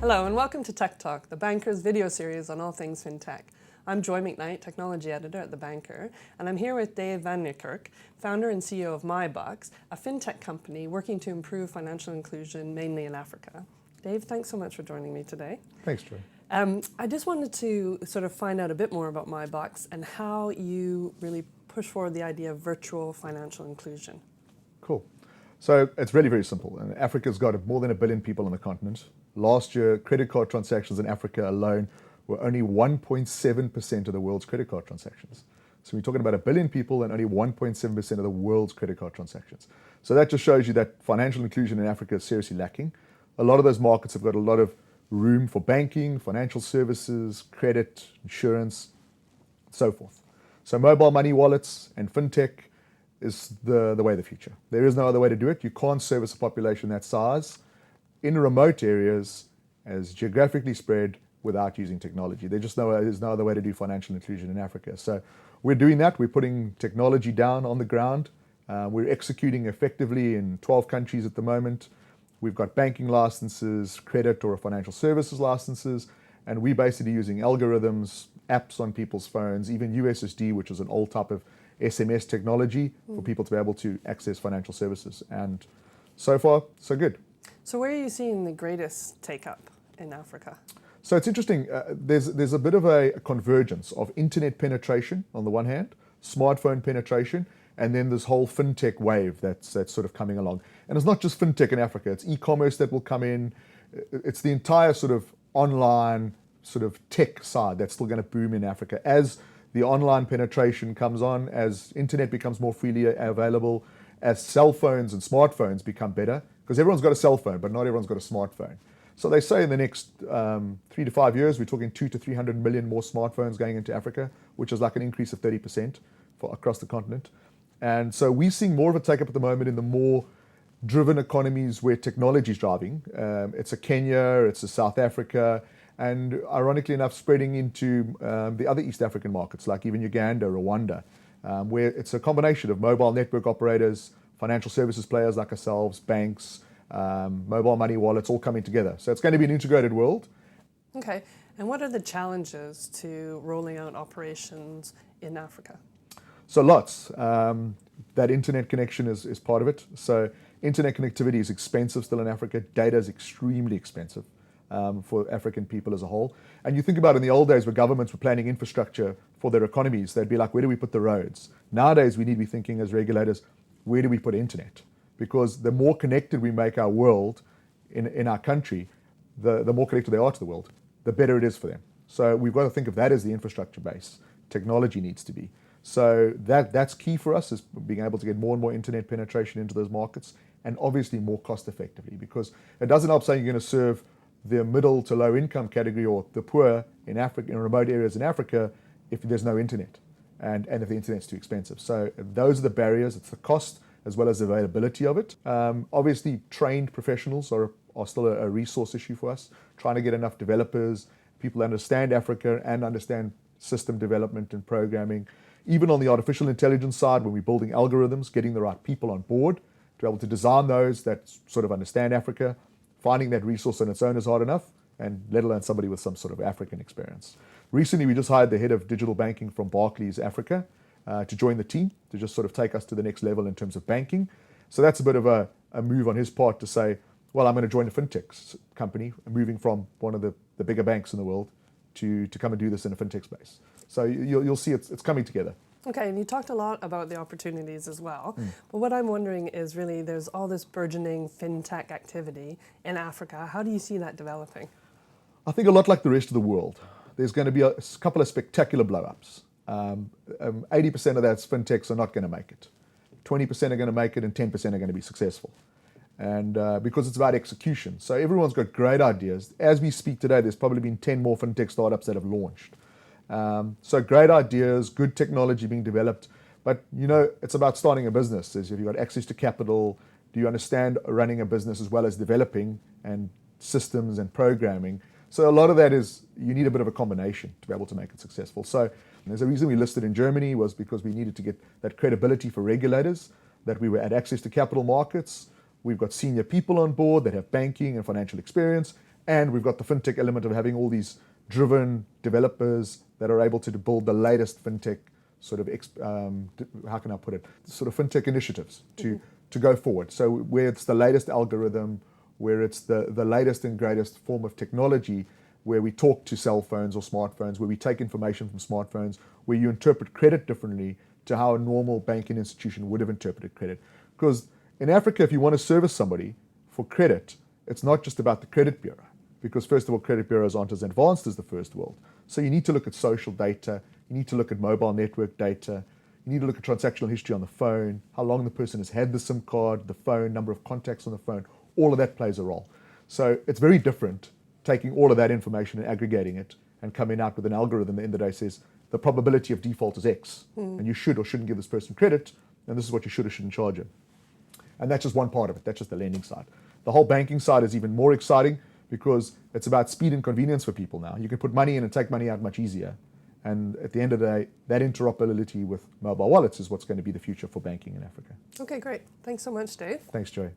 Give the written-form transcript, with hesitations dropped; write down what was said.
Hello and welcome to Tech Talk, the Banker's video series on all things fintech. I'm Joy Macknight, Technology Editor at The Banker, and I'm here with Dave Van Niekerk, founder and CEO of MyBucks, a fintech company working to improve financial inclusion mainly in Africa. Dave, thanks so much for joining me today. Thanks, Joy. I just wanted to sort of find out a bit more about MyBucks and how you really push forward the idea of virtual financial inclusion. Cool. So it's really very simple. And Africa's got more than 1 billion people on the continent. Last year, credit card transactions in Africa alone were only 1.7% of the world's credit card transactions. So we're talking about 1 billion people and only 1.7% of the world's credit card transactions. So that just shows you that financial inclusion in Africa is seriously lacking. A lot of those markets have got a lot of room for banking, financial services, credit, insurance, so forth. So mobile money wallets and fintech is the way of the future. There is no other way to do it. You can't service a population that size in remote areas as geographically spread without using technology. There's no other way to do financial inclusion in Africa. So we're doing that. We're putting technology down on the ground. We're executing effectively in 12 countries at the moment. We've got banking licenses, credit or financial services licenses, and we're basically using algorithms, apps on people's phones, even USSD, which is an old type of SMS technology for people to be able to access financial services. And so far, so good. So where are you seeing the greatest take-up in Africa? So it's interesting. There's a bit of a convergence of internet penetration on the one hand, smartphone penetration, and then this whole fintech wave that's sort of coming along. And it's not just fintech in Africa. It's e-commerce that will come in. It's the entire sort of online sort of tech side that's still going to boom in Africa. As the online penetration comes on, as internet becomes more freely available, as cell phones and smartphones become better, because everyone's got a cell phone, but not everyone's got a smartphone. So they say in the next 3 to 5 years, we're talking 200 to 300 million more smartphones going into Africa, which is like an increase of 30% across the continent. And so we're seeing more of a take-up at the moment in the more driven economies where technology is driving. It's a Kenya, it's a South Africa, and ironically enough, spreading into the other East African markets, like even Uganda, Rwanda, where it's a combination of mobile network operators, financial services players like ourselves, banks, mobile money wallets, all coming together. So it's going to be an integrated world. Okay, and what are the challenges to rolling out operations in Africa? So lots. That internet connection is part of it. So internet connectivity is expensive still in Africa. Data is extremely expensive for African people as a whole. And you think about in the old days where governments were planning infrastructure for their economies, they'd be like, where do we put the roads? Nowadays, we need to be thinking as regulators, where do we put internet? Because the more connected we make our world in our country, the more connected they are to the world, the better it is for them. So we've got to think of that as the infrastructure base. Technology needs to be. So that's key for us, is being able to get more and more internet penetration into those markets, and obviously more cost effectively, because it doesn't help saying you're going to serve the middle to low income category or the poor in Africa, in remote areas in Africa, if there's no internet and if the internet's too expensive. So those are the barriers. It's the cost as well as the availability of it. Obviously, trained professionals are still a resource issue for us, trying to get enough developers, people that understand Africa and understand system development and programming. Even on the artificial intelligence side, when we're building algorithms, getting the right people on board to be able to design those that sort of understand Africa. Finding that resource on its own is hard enough, and let alone somebody with some sort of African experience. Recently, we just hired the head of digital banking from Barclays Africa to join the team, to just sort of take us to the next level in terms of banking. So that's a bit of a move on his part to say, well, I'm going to join a fintech company, moving from one of the bigger banks in the world to come and do this in a fintech space. So you'll see it's coming together. Okay, and you talked a lot about the opportunities as well, but what I'm wondering is really there's all this burgeoning fintech activity in Africa. How do you see that developing? I think a lot like the rest of the world. There's going to be a couple of spectacular blow-ups. 80% of those fintechs are not going to make it. 20% are going to make it and 10% are going to be successful. And because it's about execution. So everyone's got great ideas. As we speak today, there's probably been 10 more fintech startups that have launched. So great ideas, good technology being developed, but it's about starting a business. If you've got access to capital, do you understand running a business as well as developing and systems and programming? So a lot of that is, you need a bit of a combination to be able to make it successful. So there's a reason we listed in Germany was because we needed to get that credibility for regulators, that we had access to capital markets. We've got senior people on board that have banking and financial experience, And we've got the fintech element of having all these driven developers that are able to build the latest fintech sort of, how can I put it, sort of fintech initiatives to go forward. So where it's the latest algorithm, where it's the latest and greatest form of technology, where we talk to cell phones or smartphones, where we take information from smartphones, where you interpret credit differently to how a normal banking institution would have interpreted credit. Because in Africa, if you want to service somebody for credit, it's not just about the credit bureau. Because first of all, credit bureaus aren't as advanced as the first world. So you need to look at social data, you need to look at mobile network data, you need to look at transactional history on the phone, how long the person has had the SIM card, the phone, number of contacts on the phone, all of that plays a role. So it's very different taking all of that information and aggregating it and coming out with an algorithm at the end of the day says the probability of default is X, and you should or shouldn't give this person credit, and this is what you should or shouldn't charge him. And that's just one part of it, that's just the lending side. The whole banking side is even more exciting because it's about speed and convenience for people now. You can put money in and take money out much easier. And at the end of the day, that interoperability with mobile wallets is what's going to be the future for banking in Africa. Okay, great. Thanks so much, Dave. Thanks, Joy.